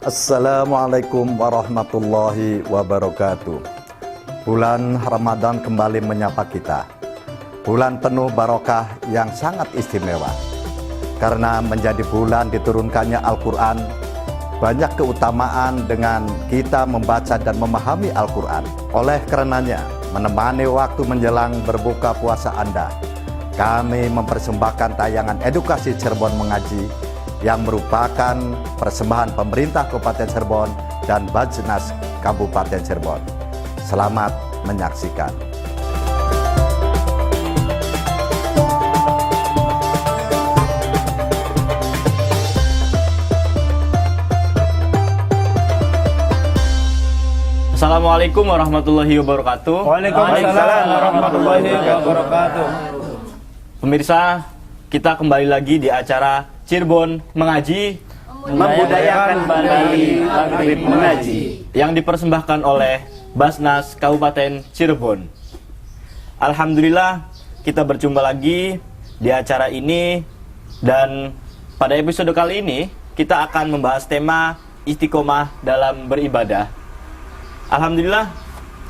Assalamualaikum warahmatullahi wabarakatuh. Bulan Ramadan kembali menyapa kita. Bulan penuh barokah yang sangat istimewa. Karena menjadi bulan diturunkannya Al-Quran, banyak keutamaan dengan kita membaca dan memahami Al-Quran. Oleh karenanya, menemani waktu menjelang berbuka puasa Anda, kami mempersembahkan tayangan edukasi Cirebon Mengaji yang merupakan persembahan pemerintah Kabupaten Cirebon dan Bajnas Kabupaten Cirebon. Selamat menyaksikan. Assalamualaikum warahmatullahi wabarakatuh. Waalaikumsalam warahmatullahi wabarakatuh. Pemirsa, kita kembali lagi di acara Cirebon Mengaji, Membudayakan Bali Maghrib Mengaji, yang dipersembahkan oleh Basnas Kabupaten Cirebon. Alhamdulillah, kita berjumpa lagi di acara ini, dan pada episode kali ini kita akan membahas tema istiqomah dalam beribadah. Alhamdulillah,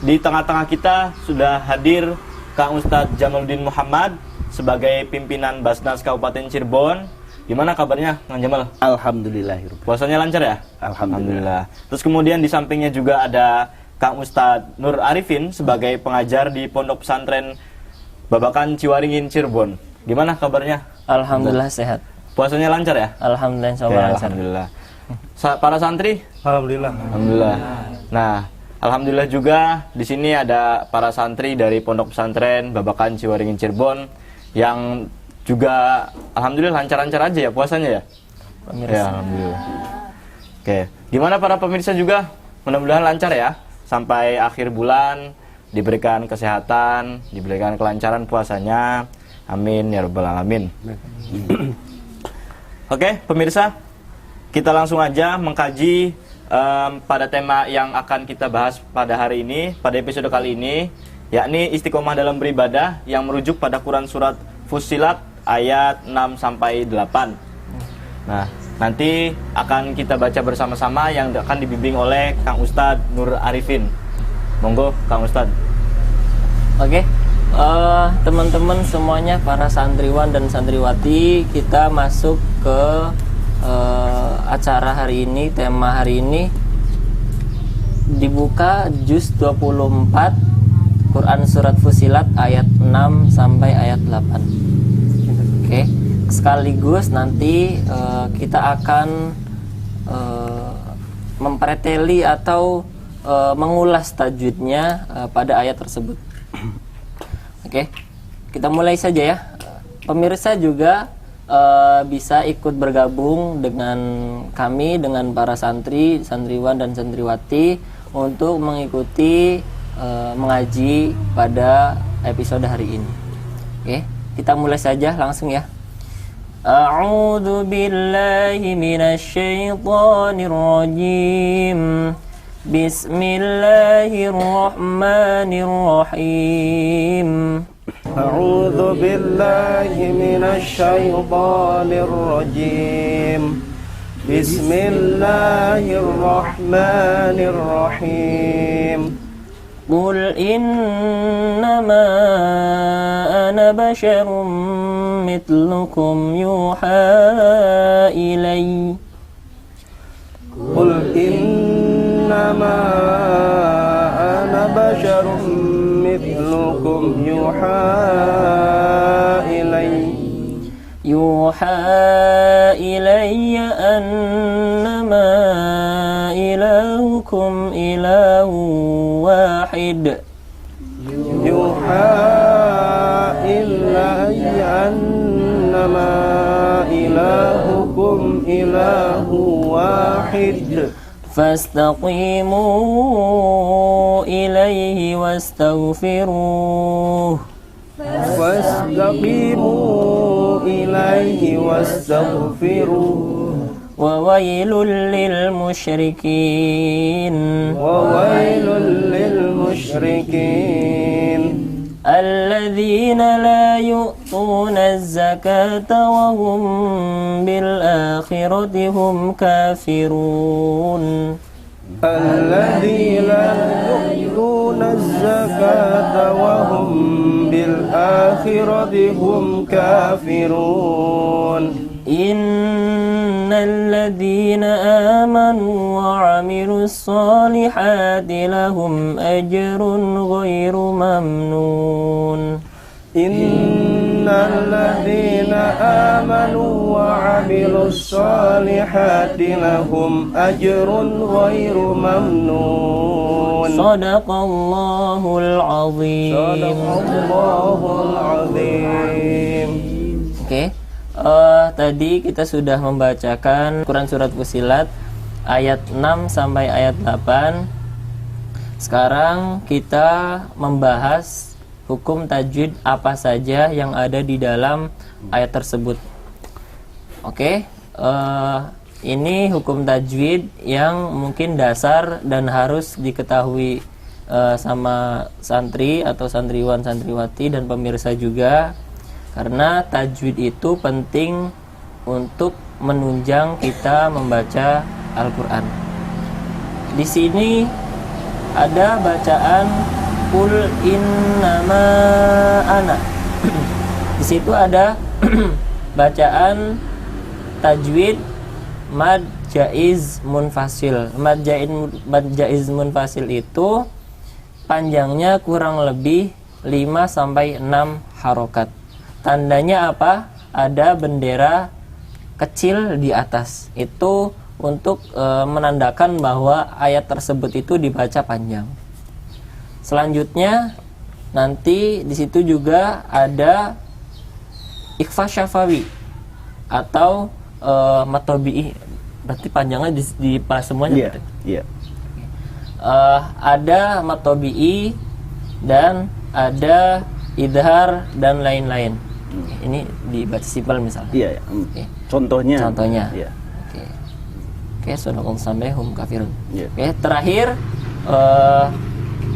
di tengah-tengah kita sudah hadir Kang Ustadz Jamaluddin Muhammad sebagai pimpinan Basnas Kabupaten Cirebon. Gimana kabarnya, Kang Jamal? Alhamdulillah. Puasanya lancar ya? Alhamdulillah. Terus kemudian di sampingnya juga ada Kang Ustadz Nur Arifin sebagai pengajar di Pondok Pesantren Babakan Ciwaringin Cirebon. Gimana kabarnya? Alhamdulillah sehat. Puasanya lancar ya? Alhamdulillah Oke, lancar. Alhamdulillah. Para santri? Alhamdulillah. Alhamdulillah. Nah, alhamdulillah juga di sini ada para santri dari Pondok Pesantren Babakan Ciwaringin Cirebon yang juga alhamdulillah lancar-lancar aja ya puasanya ya. Pemirsa. Ya, alhamdulillah. Oke, gimana para pemirsa juga? Mudah-mudahan lancar ya sampai akhir bulan, diberikan kesehatan, diberikan kelancaran puasanya. Amin ya rabbal alamin. Oke, pemirsa, kita langsung aja mengkaji pada tema yang akan kita bahas pada hari ini, pada episode kali ini, yakni istiqomah dalam beribadah yang merujuk pada Quran surat Fussilat ayat 6 sampai 8. Nah, nanti akan kita baca bersama-sama yang akan dibimbing oleh Kang Ustadz Nur Arifin. Monggo Kang Ustadz. Oke, teman-teman semuanya, para santriwan dan santriwati, kita masuk ke acara hari ini. Tema hari ini dibuka juz 24 Quran surat Fussilat ayat 6 sampai ayat 8. Oke, sekaligus nanti kita akan mempreteli atau mengulas tajwidnya pada ayat tersebut. Oke, kita mulai saja ya. Pemirsa juga bisa ikut bergabung dengan kami, dengan para santri, santriwan dan santriwati untuk mengikuti mengaji pada episode hari ini. Oke, kita mulai saja langsung ya. A'udzu billahi minasy syaithanir rajim. Bismillahirrahmanirrahim. A'udzu billahi minasy syaithanir rajim. Bismillahirrahmanirrahim. Qul innama ana basyarum mitlukum yuha ilai. Qul innama ana basyarum mitlukum yuha ilai. Yuha ilayya annama ilahukum ilahu wahid. Yuha ilayya annama ilahukum ilahu wahid. Fastaqimu ilayhi wastaghfiruh. Fastaqimu ilaihi wastaghfiruh. Wa wailul lil musyrikin. Wa wailul lil musyrikin. الذين لا يؤتون الزكاة وهم بالآخرة هم كافرون الذين لا يؤتون الزكاة وهم بالآخرة هم كافرون إن الذين آمنوا وعملوا الصالحات لهم أجر غير ممنون إن الذين آمنوا وعملوا الصالحات لهم أجر غير ممنون صدق الله العظيم. صدق الله العظيم. Oke, tadi kita sudah membacakan Quran Surat Fussilat ayat 6 sampai ayat 8. Sekarang kita membahas hukum tajwid apa saja yang ada di dalam ayat tersebut. Oke, ini hukum tajwid yang mungkin dasar dan harus diketahui sama santri atau santriwan santriwati dan pemirsa juga, karena tajwid itu penting untuk menunjang kita membaca Al-Quran. Di sini ada bacaan Qul innama ana. Di situ ada bacaan tajwid mad jaiz munfasil. Mad jaiz munfasil itu panjangnya kurang lebih 5 sampai 6 harokat. Tandanya apa? Ada bendera kecil di atas. Itu untuk menandakan bahwa ayat tersebut itu dibaca panjang. Selanjutnya nanti di situ juga ada ikhfa syafawi atau matobi'i. Berarti panjangnya di semuanya. Iya. Ada matobi'i dan ada idhar dan lain-lain. Ini dibaca simpel misalnya. Iya. Oke. Contohnya. Iya. Oke, sadaqallahu sampai hum kafirun. Iya. Oke, terakhir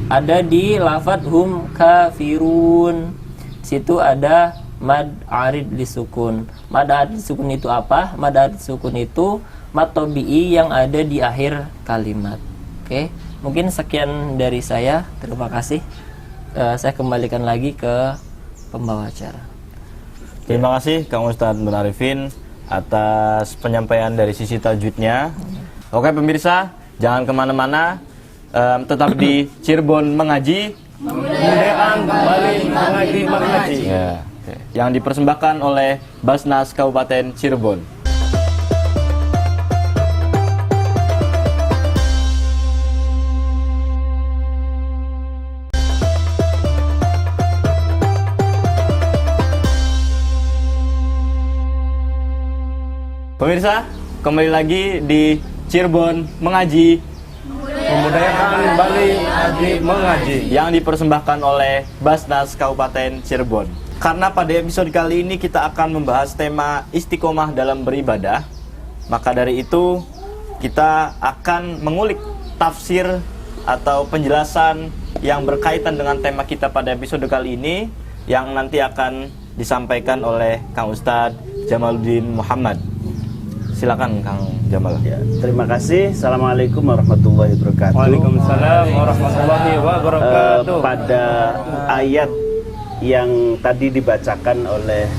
ada di lafadz hum kafirun. Situ ada mad arid disukun. Mad arid disukun itu apa? Mad arid disukun itu mad tabi'i yang ada di akhir kalimat. Oke, mungkin sekian dari saya. Terima kasih. Saya kembalikan lagi ke pembawa acara. Terima kasih Kang Ustadz Nur Arifin atas penyampaian dari sisi tajwidnya. Oke pemirsa, jangan kemana-mana, tetap di Cirebon Mengaji, Kemudian kembali mengaji. ya, yang dipersembahkan oleh Basnas Kabupaten Cirebon. Pemirsa, kembali lagi di Cirebon Mengaji, Kemudian kembali mengaji. yang dipersembahkan oleh Basnas Kabupaten Cirebon. Karena pada episode kali ini kita akan membahas tema istiqomah dalam beribadah, maka dari itu kita akan mengulik tafsir atau penjelasan yang berkaitan dengan tema kita pada episode kali ini, yang nanti akan disampaikan oleh Kang Ustadz Jamaluddin Muhammad. Silakan Kang Jamal. Ya, terima kasih. Assalamualaikum warahmatullahi wabarakatuh. Waalaikumsalam warahmatullahi wabarakatuh. Pada ayat yang tadi dibacakan oleh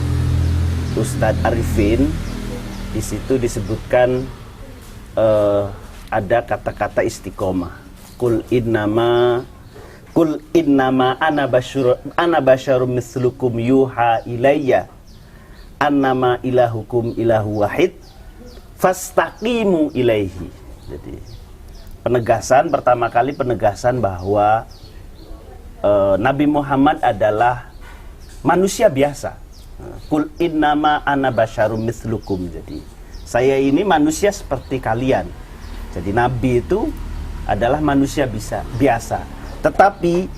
Ustadz Arifin, di situ disebutkan ada kata-kata istiqomah. Qul innama ana basyarum mislukum yuha ilayya annama ilahukum ilahu wahid fastaqimu ilaihi. Jadi pertama kali penegasan bahwa Nabi Muhammad adalah manusia biasa. Qul innama ana basyarum mislukum. Jadi saya ini manusia seperti kalian. Jadi Nabi itu adalah manusia biasa. Tetapi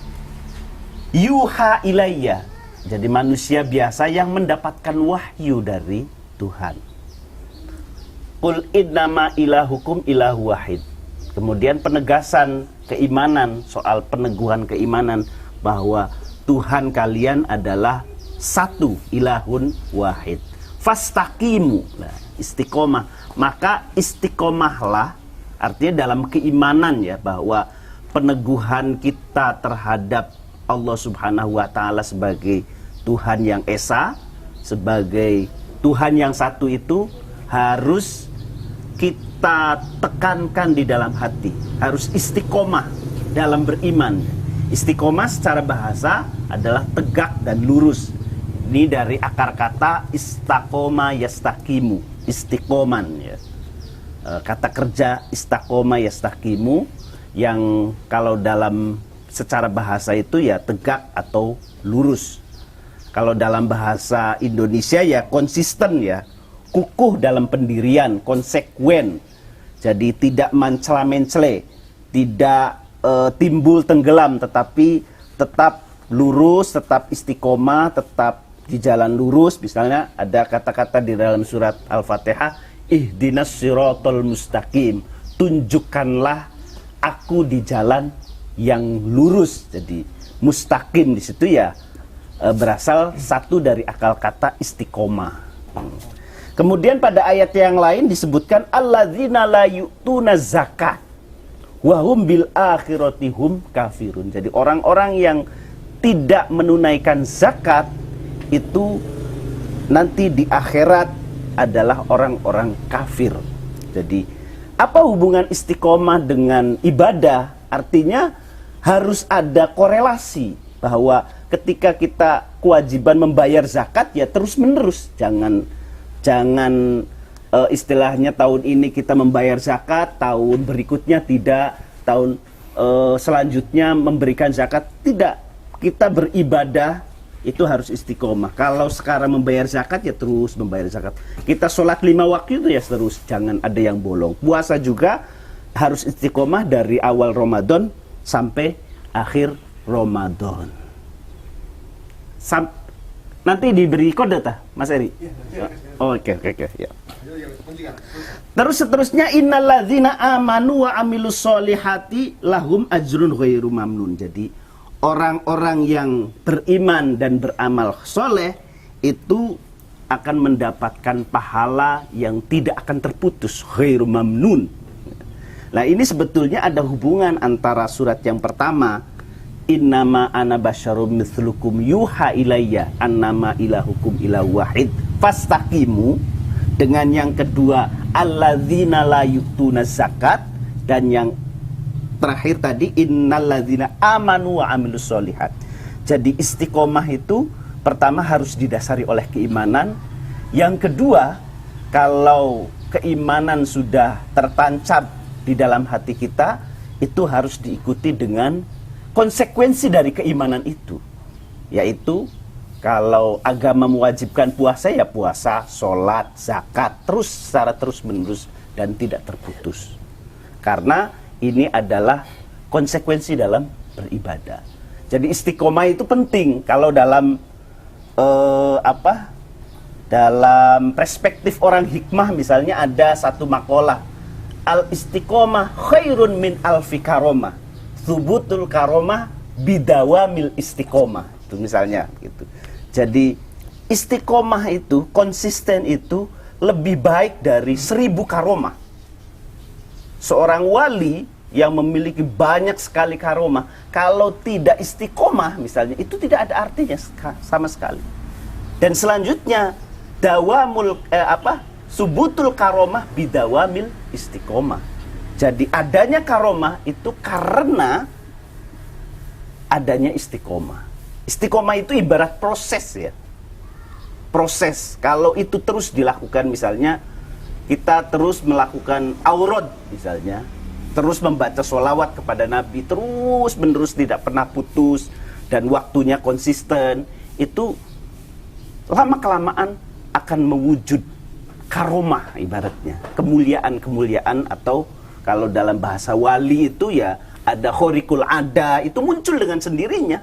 yuha ilayya. Jadi manusia biasa yang mendapatkan wahyu dari Tuhan. Qul innama ilahukum ilahu wahid. Kemudian penegasan keimanan, soal peneguhan keimanan bahwa Tuhan kalian adalah satu, ilahun wahid. Fastaqimu, nah, istiqomah. Maka istiqomahlah, artinya dalam keimanan ya, bahwa peneguhan kita terhadap Allah Subhanahu wa Ta'ala sebagai Tuhan yang esa, sebagai Tuhan yang satu itu harus kita tekankan di dalam hati, harus istiqomah dalam beriman. Istiqomah secara bahasa adalah tegak dan lurus. Ini dari akar kata istaqoma yastaqimu, istiqoman ya. Kata kerja istaqoma yastaqimu yang kalau dalam secara bahasa itu ya tegak atau lurus. Kalau dalam bahasa Indonesia ya konsisten ya, kukuh dalam pendirian, konsekuen. Jadi tidak mencela-mencele, tidak timbul tenggelam, tetapi tetap lurus, tetap istiqomah, tetap di jalan lurus. Misalnya ada kata-kata di dalam surat Al-Fatihah, ihdinas siratal mustaqim, tunjukkanlah aku di jalan yang lurus. Jadi mustaqim di situ ya berasal satu dari akal kata istiqomah. Kemudian pada ayat yang lain disebutkan alladzina la yu'tuna zakat wa hum bil akhirati hum kafirun. Jadi orang-orang yang tidak menunaikan zakat itu nanti di akhirat adalah orang-orang kafir. Jadi apa hubungan istiqomah dengan ibadah? Artinya harus ada korelasi bahwa ketika kita kewajiban membayar zakat ya terus menerus, jangan istilahnya tahun ini kita membayar zakat, tahun berikutnya tidak, tahun selanjutnya memberikan zakat, tidak. Kita beribadah itu harus istiqomah. Kalau sekarang membayar zakat ya terus membayar zakat. Kita sholat 5 waktu itu ya terus, jangan ada yang bolong. Puasa juga harus istiqomah dari awal Ramadan sampai akhir Ramadan. Nanti diberi kode tah, Mas Eri? Oke, ya. Terus seterusnya innalladzina amanu wa amilus solihati lahum ajrun ghairu mamnun. Jadi orang-orang yang beriman dan beramal soleh itu akan mendapatkan pahala yang tidak akan terputus, ghairu mamnun. Nah ini sebetulnya ada hubungan antara surat yang pertama, innama ana basyarum mithlukum yuha ilayya annama ilahukum ilahu wahid fastaqimu, dengan yang kedua alladzina la yu'tuna zakat, dan yang terakhir tadi innalladzina amanu wa amilus solihat. Jadi istiqomah itu pertama harus didasari oleh keimanan. Yang kedua, kalau keimanan sudah tertancap di dalam hati kita, itu harus diikuti dengan konsekuensi dari keimanan itu, yaitu kalau agama mewajibkan puasa ya puasa, sholat, zakat, terus secara terus menerus dan tidak terputus. Karena ini adalah konsekuensi dalam beribadah. Jadi istiqomah itu penting. Kalau dalam dalam perspektif orang hikmah misalnya ada satu makalah, al istiqomah khairun min alfi karomah, subutul karomah bidawamil istiqomah. Itu misalnya gitu. Jadi istiqomah itu, konsisten itu lebih baik dari 1000 karomah. Seorang wali yang memiliki banyak sekali karomah, kalau tidak istiqomah misalnya, itu tidak ada artinya sama sekali. Dan selanjutnya dawamul subutul karomah bidawamil istiqomah. Jadi adanya karomah itu karena adanya istiqomah. Istiqomah itu ibarat proses ya. Proses, kalau itu terus dilakukan, misalnya kita terus melakukan aurad misalnya, terus membaca sholawat kepada Nabi, terus menerus tidak pernah putus, dan waktunya konsisten, itu lama-kelamaan akan mewujud karomah ibaratnya. Kemuliaan-kemuliaan, atau kalau dalam bahasa wali itu ya ada khorikul ada, itu muncul dengan sendirinya.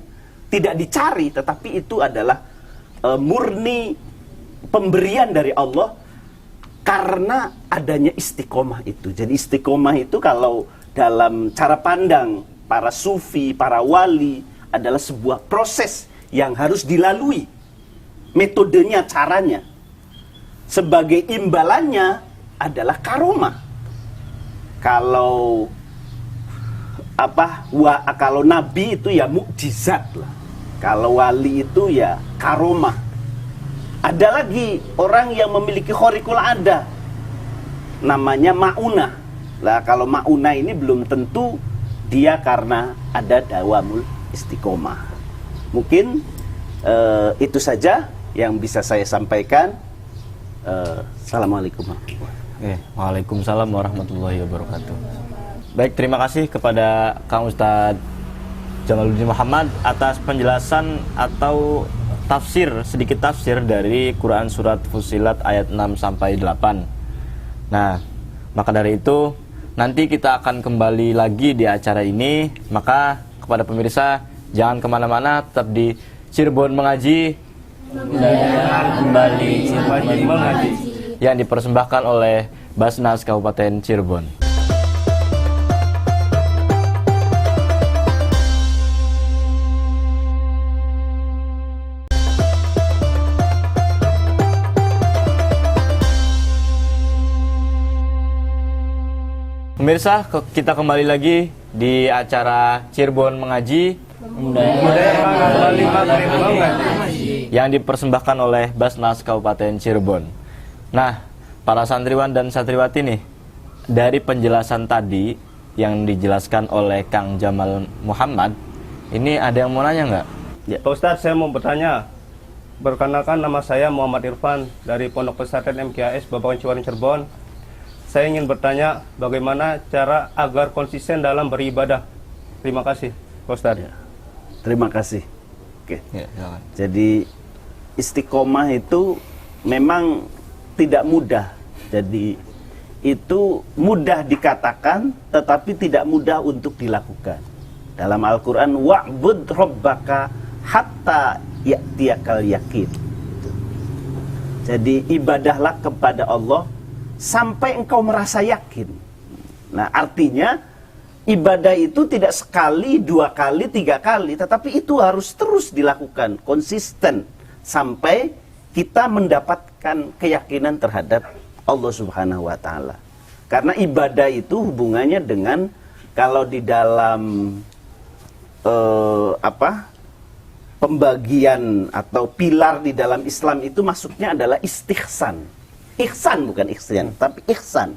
Tidak dicari, tetapi itu adalah murni pemberian dari Allah karena adanya istiqomah itu. Jadi istiqomah itu kalau dalam cara pandang para sufi, para wali adalah sebuah proses yang harus dilalui. Metodenya, caranya. Sebagai imbalannya adalah karomah. Kalau kalau nabi itu ya mukjizat lah. Kalau wali itu ya karomah. Ada lagi orang yang memiliki khariqul ada, namanya maunah. Lah kalau maunah ini belum tentu dia karena ada dawamul istiqomah. Mungkin itu saja yang bisa saya sampaikan. Assalamualaikum warahmatullahi wabarakatuh. Waalaikumsalam warahmatullahi wabarakatuh. Baik, terima kasih kepada Kang Ustadz Jamaluddin Muhammad atas penjelasan atau sedikit tafsir dari Quran Surat Fussilat ayat 6 sampai 8. Nah, maka dari itu nanti kita akan kembali lagi di acara ini. Maka kepada pemirsa, jangan kemana-mana, tetap di Cirebon Mengaji kembali mengaji. yang dipersembahkan oleh Basnas Kabupaten Cirebon. Pemirsa, kita kembali lagi di acara Cirebon Mengaji Kembali maghrib mengaji. yang dipersembahkan oleh Basnas Kabupaten Cirebon. Nah, para santriwan dan santriwati nih, dari penjelasan tadi yang dijelaskan oleh Kang Jamal Muhammad, ini ada yang mau nanya nggak? Ya. Pak Ustadz, saya mau bertanya. Perkenalkan, nama saya Muhammad Irfan dari Pondok Pesantren MKS Babakan Ciwaring Cirebon. Saya ingin bertanya bagaimana cara agar konsisten dalam beribadah. Terima kasih, Pak Ustadz. Ya. Terima kasih. Oke. Ya, silakan. Jadi istiqomah itu memang tidak mudah. Jadi itu mudah dikatakan tetapi tidak mudah untuk dilakukan. Dalam Al-Qur'an, wa'bud rabbaka hatta ya'tiyakal yakin. Jadi ibadahlah kepada Allah sampai engkau merasa yakin. Nah, artinya ibadah itu tidak sekali, 2 kali, 3 kali, tetapi itu harus terus dilakukan, konsisten, sampai kita mendapatkan keyakinan terhadap Allah Subhanahu wa Ta'ala. Karena ibadah itu hubungannya dengan, kalau di dalam pembagian atau pilar di dalam Islam itu masuknya adalah istihsan. Ihsan bukan ihsan, tapi ihsan.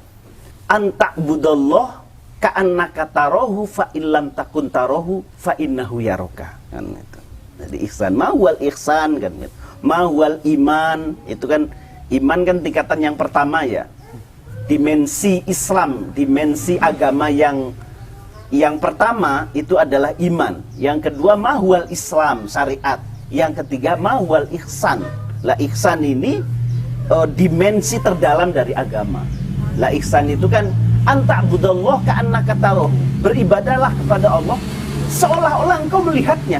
Anta'budallah ka'annaka tarahu fa illam takun tarahu fa innahu yaraka. Kan itu. Jadi ihsan, mahwal ihsan kan gitu. Mahwal iman, itu kan iman kan tingkatan yang pertama ya. Dimensi Islam, dimensi agama yang pertama itu adalah iman. Yang kedua mahwal Islam, syariat. Yang ketiga mahwal ihsan. Lah ihsan ini dimensi terdalam dari agama. Lah ihsan itu kan anta'budallah ka'annaka tarahu. Beribadahlah kepada Allah seolah-olah engkau melihatnya.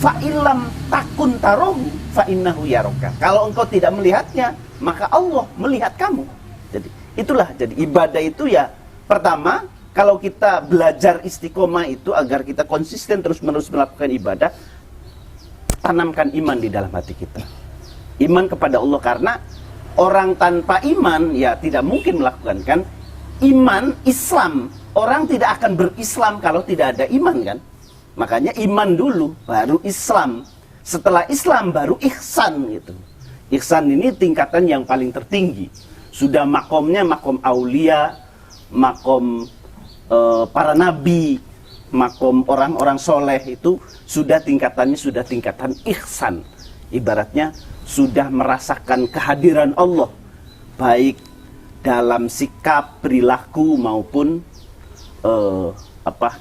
Fa illam takun tarahu fa innahu yaraka. Kalau engkau tidak melihatnya, maka Allah melihat kamu. Jadi itulah, jadi ibadah itu ya pertama, kalau kita belajar istiqomah itu agar kita konsisten terus-menerus melakukan ibadah, tanamkan iman di dalam hati kita. Iman kepada Allah, karena orang tanpa iman ya tidak mungkin melakukan, kan? Iman, Islam, orang tidak akan berislam kalau tidak ada iman, kan? Makanya iman dulu, baru Islam. Setelah Islam baru ihsan gitu. Ihsan ini tingkatan yang paling tertinggi. Sudah makomnya makom aulia, makom para nabi, makom orang-orang soleh, itu sudah tingkatannya sudah tingkatan ihsan. Ibaratnya sudah merasakan kehadiran Allah, baik dalam sikap, perilaku maupun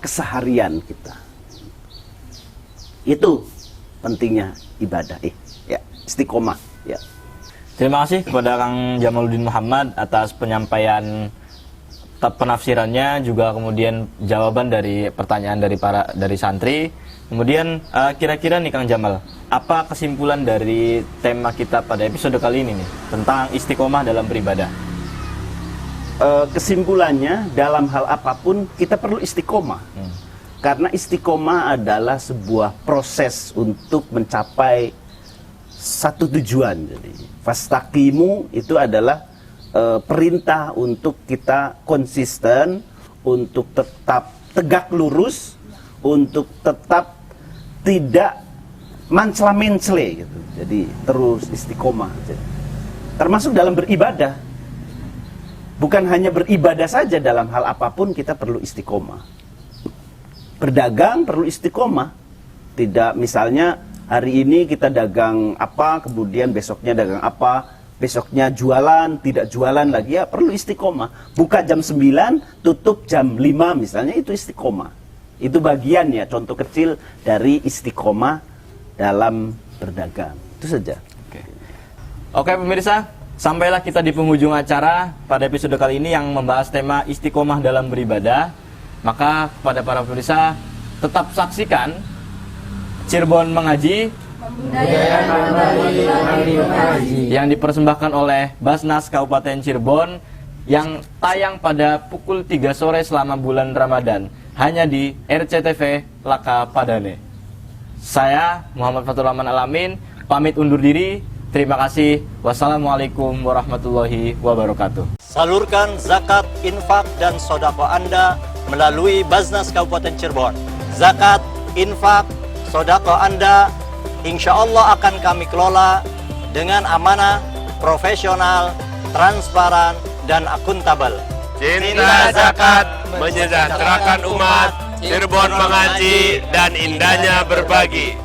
keseharian kita. Itu pentingnya ibadah, ya, istiqomah, ya. Terima kasih kepada Kang Jamaluddin Muhammad atas penyampaian penafsirannya, juga kemudian jawaban dari pertanyaan dari santri. Kemudian kira-kira nih Kang Jamal, apa kesimpulan dari tema kita pada episode kali ini nih tentang istiqomah dalam beribadah? Kesimpulannya, dalam hal apapun kita perlu istiqomah. Karena istiqomah adalah sebuah proses untuk mencapai satu tujuan. Jadi fastaqimu itu adalah perintah untuk kita konsisten, untuk tetap tegak lurus, untuk tetap tidak mancla-mencle gitu. Jadi terus istiqomah. Termasuk dalam beribadah. Bukan hanya beribadah saja, dalam hal apapun kita perlu istiqomah. Berdagang perlu istiqomah. Tidak misalnya hari ini kita dagang apa, kemudian besoknya dagang apa, besoknya jualan, tidak jualan lagi, ya perlu istiqomah. Buka jam 9, tutup jam 5 misalnya, itu istiqomah. Itu bagian ya, contoh kecil dari istiqomah dalam berdagang. Itu saja. Oke pemirsa, sampailah kita di penghujung acara pada episode kali ini yang membahas tema istiqomah dalam beribadah. Maka kepada para pemirsa, tetap saksikan Cirebon Mengaji yang dipersembahkan oleh Basnas Kabupaten Cirebon, yang tayang pada pukul 3 sore selama bulan Ramadan, hanya di RCTV Laka Padane. Saya Muhammad Fathur Rahman Alamin pamit undur diri. Terima kasih. Wassalamualaikum warahmatullahi wabarakatuh. Salurkan zakat, infak, dan sodako Anda melalui Basnas Kabupaten Cirebon. Zakat, infak, sodako Anda insya Allah akan kami kelola dengan amanah, profesional, transparan, dan akuntabel. Cinta zakat menyejahterakan umat, Cirebon mengaji, dan indahnya berbagi.